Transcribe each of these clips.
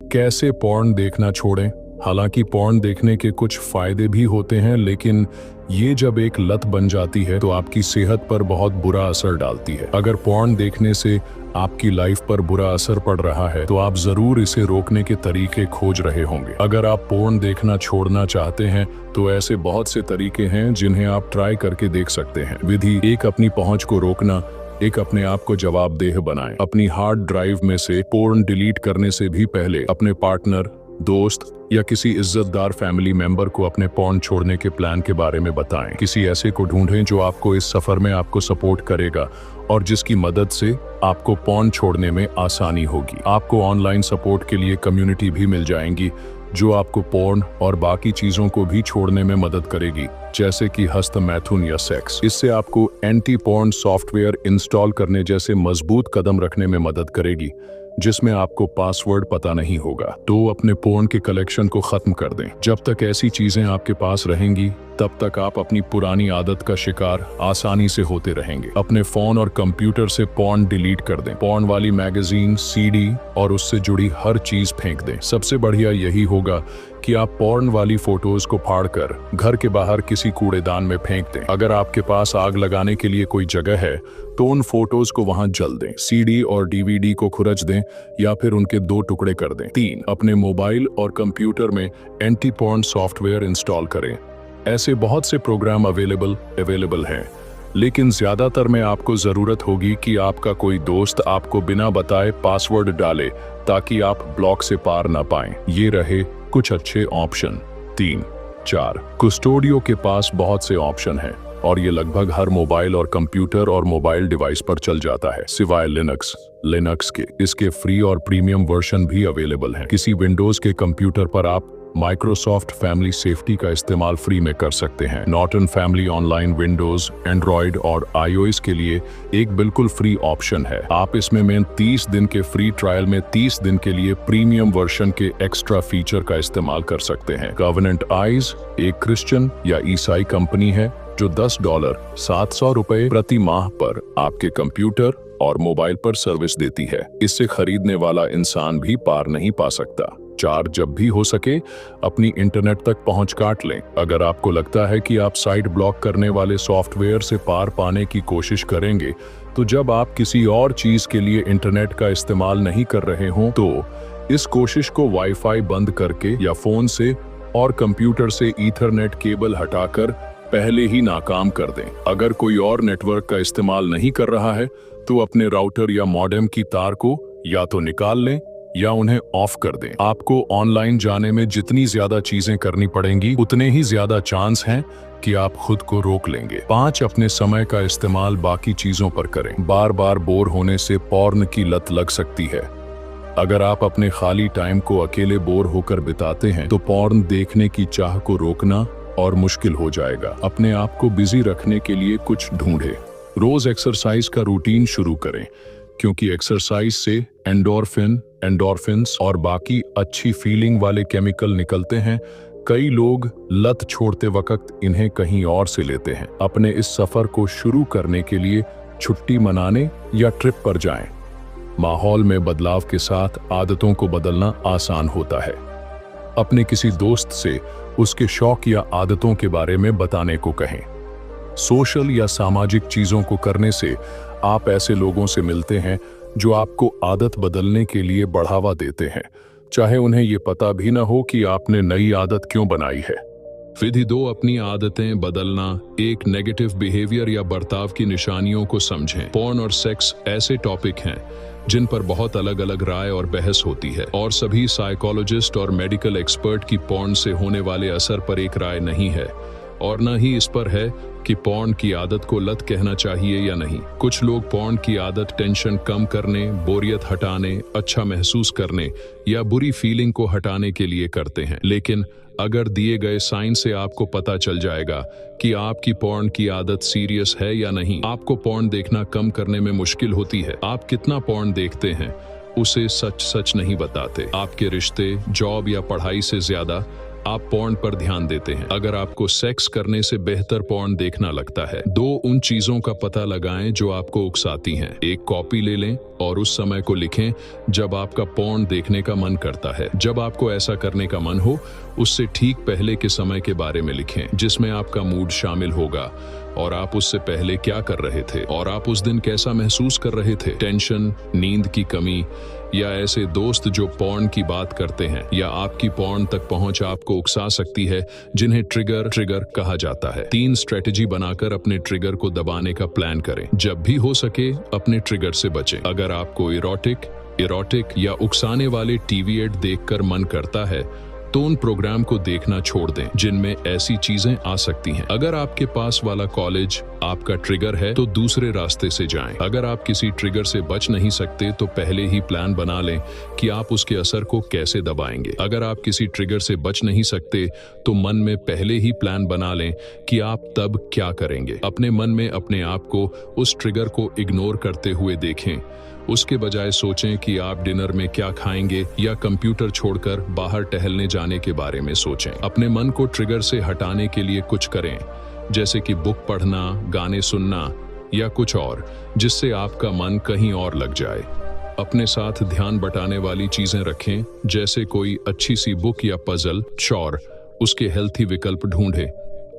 कैसे पॉर्न देखना छोड़ें। हालांकि पॉर्न देखने के कुछ फायदे भी होते हैं, लेकिन ये जब एक लत बन जाती है तो आपकी सेहत पर बहुत बुरा असर डालती है। अगर पॉर्न देखने से आपकी लाइफ पर बुरा असर पड़ रहा है तो आप जरूर इसे रोकने के तरीके खोज रहे होंगे। अगर आप पॉर्न देखना छोड़ना चाहते हैं तो ऐसे बहुत से तरीके हैं जिन्हें आप ट्राई करके देख सकते हैं। विधि 1, अपनी पहुंच को रोकना। एक, अपने आप को जवाबदेह बनाएं। अपनी हार्ड ड्राइव में से पोर्न डिलीट करने से भी पहले अपने पार्टनर, दोस्त या किसी इज्जतदार फैमिली मेंबर को अपने पोर्न छोड़ने के प्लान के बारे में बताएं। किसी ऐसे को ढूंढें जो आपको इस सफर में आपको सपोर्ट करेगा और जिसकी मदद से आपको पोर्न छोड़ने में आसानी होगी। आपको ऑनलाइन सपोर्ट के लिए कम्युनिटी भी मिल जाएंगी जो आपको पोर्न और बाकी चीजों को भी छोड़ने में मदद करेगी, जैसे कि हस्त मैथुन या सेक्स। इससे आपको एंटी पोर्न सॉफ्टवेयर इंस्टॉल करने जैसे मजबूत कदम रखने में मदद करेगी, जिसमें आपको पासवर्ड पता नहीं होगा। तो अपने पोर्न के कलेक्शन को खत्म कर दें। जब तक ऐसी चीजें आपके पास रहेंगी तब तक आप अपनी पुरानी आदत का शिकार आसानी से होते रहेंगे। अपने फोन और कंप्यूटर से पोर्न डिलीट कर दें। पोर्न वाली मैगजीन, सीडी और उससे जुड़ी हर चीज फेंक दें। सबसे बढ़िया यही होगा कि आप पोर्न वाली फोटोज को फाड़कर घर के बाहर किसी कूड़ेदान में फेंक दें। अगर आपके पास आग लगाने के लिए कोई जगह है तो उन फोटोज को वहां जल दें। सीडी और डीवीडी को खुरच दें या फिर उनके 2 टुकड़े कर दें। 3, अपने मोबाइल और कंप्यूटर में एंटी पोर्न सॉफ्टवेयर इंस्टॉल करें। ऐसे बहुत से प्रोग्राम अवेलेबल हैं, लेकिन ज्यादातर में आपको जरूरत होगी कि आपका कोई दोस्त आपको बिना बताए पासवर्ड डाले ताकि आप ब्लॉक से पार ना पाएं। ये रहे कुछ अच्छे ऑप्शन। 3, 4, कुस्टोडियो के पास बहुत से ऑप्शन हैं और ये लगभग हर मोबाइल और कंप्यूटर और मोबाइल डिवाइस पर चल जाता है, सिवाय लिनक्स के। इसके फ्री और प्रीमियम वर्जन भी अवेलेबल हैं। किसी विंडोज के कंप्यूटर पर आप माइक्रोसॉफ्ट फैमिली सेफ्टी का इस्तेमाल फ्री में कर सकते हैं। Norton family online Windows, Android और iOS के लिए एक बिल्कुल फ्री ऑप्शन है। आप इसमें 30 दिन के फ्री ट्रायल में 30 दिन के लिए प्रीमियम वर्जन के एक्स्ट्रा फीचर का इस्तेमाल कर सकते हैं। कॉवेनेंट आइज एक क्रिश्चियन या ईसाई कंपनी है जो $10 700 रुपए प्रति माह पर आपके कंप्यूटर और मोबाइल पर सर्विस देती है। इससे खरीदने वाला इंसान भी पार नहीं पा सकता। 4, जब भी हो सके अपनी इंटरनेट तक पहुंच काट लें। अगर आपको लगता है कि आप साइट ब्लॉक करने वाले सॉफ्टवेयर से पार पाने की कोशिश करेंगे, तो जब आप किसी और चीज के लिए इंटरनेट का इस्तेमाल नहीं कर रहे हों तो इस कोशिश को वाईफाई बंद करके या फोन से और कंप्यूटर से ईथरनेट केबल हटाकर पहले ही नाकाम कर दें। अगर कोई और नेटवर्क का इस्तेमाल नहीं कर रहा है तो अपने राउटर या मॉडेम की तार को या तो निकाल लें या उन्हें ऑफ कर दें। आपको ऑनलाइन जाने में जितनी ज्यादा चीजें करनी पड़ेंगी उतने ही ज्यादा चांस हैं कि आप खुद को रोक लेंगे। 5, अपने समय का इस्तेमाल बाकी चीजों पर करें। बार बार बोर होने से पोर्न की लत लग सकती है। अगर आप अपने खाली टाइम को अकेले बोर होकर बिताते हैं तो पोर्न देखने की चाह को रोकना और मुश्किल हो जाएगा। अपने आप को बिजी रखने के लिए कुछ ढूंढें। रोज एक्सरसाइज का रूटीन शुरू करें, क्योंकि एक्सरसाइज से एंडोर्फिन्स और बाकी अच्छी फीलिंग वाले केमिकल निकलते हैं। कई लोग लत छोड़ते वक्त इन्हें कहीं और से लेते हैं। अपने इस सफर को शुरू करने के लिए छुट्टी मनाने या ट्रिप पर जाएं। माहौल में बदलाव के साथ आदतों को बदलना आसान होता है। अपने किसी दोस्त से उसके शौक या आदतों के बारे में बताने को कहें। सोशल या सामाजिक चीजों को करने से आप ऐसे लोगों से मिलते हैं जो आपको आदत बदलने के लिए बढ़ावा देते हैं, चाहे उन्हें ये पता भी न हो कि आपने नई आदत क्यों बनाई है। विधि 2, अपनी आदतें बदलना। एक, नेगेटिव बिहेवियर या बर्ताव की निशानियों को समझें। पोर्न और सेक्स ऐसे टॉपिक हैं जिन पर बहुत अलग अलग राय और बहस होती है और सभी साइकोलॉजिस्ट और मेडिकल एक्सपर्ट की पोर्न से होने वाले असर पर एक राय नहीं है और न ही इस पर है कि पोर्न की आदत को लत कहना चाहिए या नहीं। कुछ लोग पोर्न की आदत टेंशन कम करने, बोरियत हटाने, अच्छा महसूस करने या बुरी फीलिंग को हटाने के लिए करते हैं, लेकिन अगर दिए गए साइन से आपको पता चल जाएगा कि आपकी पोर्न की आदत सीरियस है या नहीं। आपको पोर्न देखना कम करने में मुश्किल होती है। आप कितना पोर्न देखते हैं उसे सच नहीं बताते। आपके रिश्ते, जॉब या पढ़ाई से ज्यादा आप पॉर्न पर ध्यान देते हैं। अगर आपको सेक्स करने से बेहतर पॉर्न देखना लगता है, 2 उन चीजों का पता लगाएं जो आपको उकसाती हैं। एक कॉपी ले लें और उस समय को लिखें जब आपका पॉर्न देखने का मन करता है। जब आपको ऐसा करने का मन हो, उससे ठीक पहले के समय के बारे में लिखें जिसमें आपका मूड शामिल होगा और आप उससे पहले क्या कर रहे थे और आप उस दिन कैसा महसूस कर रहे थे। टेंशन, नींद की कमी या ऐसे दोस्त जो पॉर्न की बात करते हैं या आपकी पॉर्न तक पहुंच आपको उकसा सकती है, जिन्हें ट्रिगर कहा जाता है। 3 स्ट्रेटजी बनाकर अपने ट्रिगर को दबाने का प्लान करें। जब भी हो सके अपने ट्रिगर से बचें। अगर आपको इरोटिक या उकसाने वाले टीवी एड देखकर मन करता है तो उन प्रोग्राम को देखना छोड़ दें जिनमें ऐसी चीजें आ सकती हैं। अगर आपके पास वाला कॉलेज आपका ट्रिगर है तो दूसरे रास्ते से जाएं। अगर आप किसी ट्रिगर से बच नहीं सकते तो पहले ही प्लान बना लें कि आप उसके असर को कैसे दबाएंगे। अगर आप किसी ट्रिगर से बच नहीं सकते तो मन में पहले ही प्लान बना लें कि आप तब क्या करेंगे। अपने मन में अपने आप को उस ट्रिगर को इग्नोर करते हुए देखें। उसके बजाय सोचें कि आप डिनर में क्या खाएंगे या कंप्यूटर छोड़कर बाहर टहलने जाने के बारे में सोचें। अपने मन को ट्रिगर से हटाने के लिए कुछ करें, जैसे कि बुक पढ़ना, गाने सुनना या कुछ और, जिससे आपका मन कहीं और लग जाए। अपने साथ ध्यान बटाने वाली चीजें रखें, जैसे कोई अच्छी सी बुक या पजल, चौर, उसके हेल्थी विकल्प ढूंढें।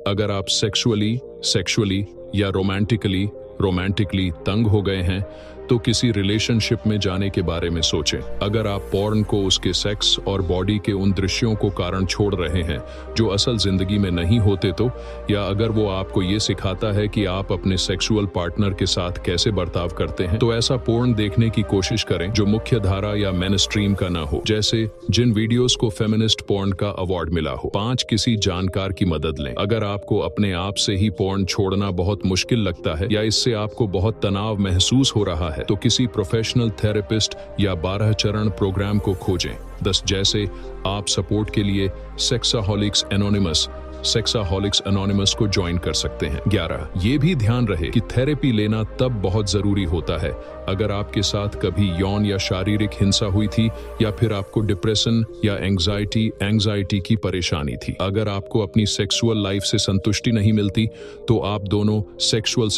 अगर आप सेक्सुअली या रोमांटिकली तंग हो गए हैं तो किसी रिलेशनशिप में जाने के बारे में सोचें। अगर आप पॉर्न को उसके सेक्स और बॉडी के उन दृश्यों को कारण छोड़ रहे हैं जो असल जिंदगी में नहीं होते तो, या अगर वो आपको ये सिखाता है कि आप अपने सेक्सुअल पार्टनर के साथ कैसे बर्ताव करते हैं, तो ऐसा पॉर्न देखने की कोशिश करें जो मुख्य धारा या मेनस्ट्रीम का ना हो, जैसे जिन वीडियोस को फेमिनिस्ट पॉर्न का अवार्ड मिला हो। 5 किसी जानकार की मदद लें। अगर आपको अपने आप से ही पॉर्न छोड़ना बहुत मुश्किल लगता है या इससे आपको बहुत तनाव महसूस हो रहा है तो किसी प्रोफेशनल थेरेपिस्ट या 12 चरण प्रोग्राम को खोजें। 10 जैसे आप सपोर्ट के लिए सेक्साहॉलिक्स एनोनिमस को ज्वाइन कर सकते हैं। 11 ये भी ध्यान रहे कि थेरेपी लेना तब बहुत जरूरी होता है अगर आपके साथ कभी यौन या शारीरिक हिंसा हुई थी या फिर आपको डिप्रेशन या एंग्जाइटी की परेशानी थी। अगर आपको अपनी सेक्सुअल लाइफ से संतुष्टि नहीं मिलती तो आप दोनों सेक्सुअल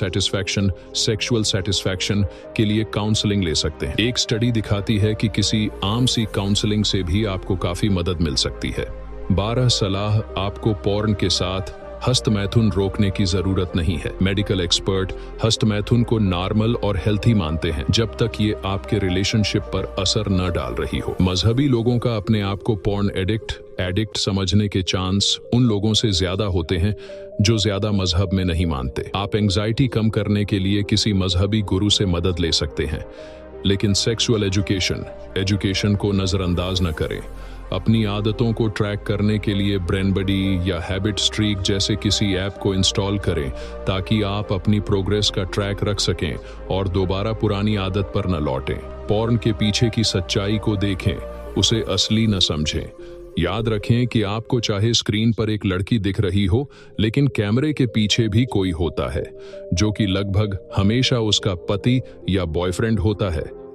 सेटिस्फैक्शन के लिए काउंसलिंग ले सकते हैं। एक स्टडी दिखाती है कि किसी आम सी काउंसलिंग से भी आपको काफी मदद मिल सकती है। 12 सलाह, आपको पॉर्न के साथ हस्तमैथुन रोकने की जरूरत नहीं है। मेडिकल एक्सपर्ट हस्तमैथुन को नॉर्मल और हेल्थी मानते हैं जब तक ये आपके रिलेशनशिप पर असर न डाल रही हो। मजहबी लोगों का अपने आप को पॉर्न एडिक्ट समझने के चांस उन लोगों से ज्यादा होते हैं जो ज्यादा मजहब में नहीं मानते। आप एंग्जाइटी कम करने के लिए किसी मजहबी गुरु से मदद ले सकते हैं, लेकिन सेक्सुअल एजुकेशन को नजरअंदाज न करें। अपनी आदतों को ट्रैक करने के लिए ब्रेनबडी या हैबिट स्ट्रीक जैसे किसी ऐप को इंस्टॉल करें ताकि आप अपनी प्रोग्रेस का ट्रैक रख सकें और दोबारा पुरानी आदत पर न लौटें। पॉर्न के पीछे की सच्चाई को देखें, उसे असली न समझें। याद रखें कि आपको चाहे स्क्रीन पर एक लड़की दिख रही हो, लेकिन कैमरे के पीछे भी कोई होता है जो कि लगभग हमेशा उसका पति या बॉयफ्रेंड होता है।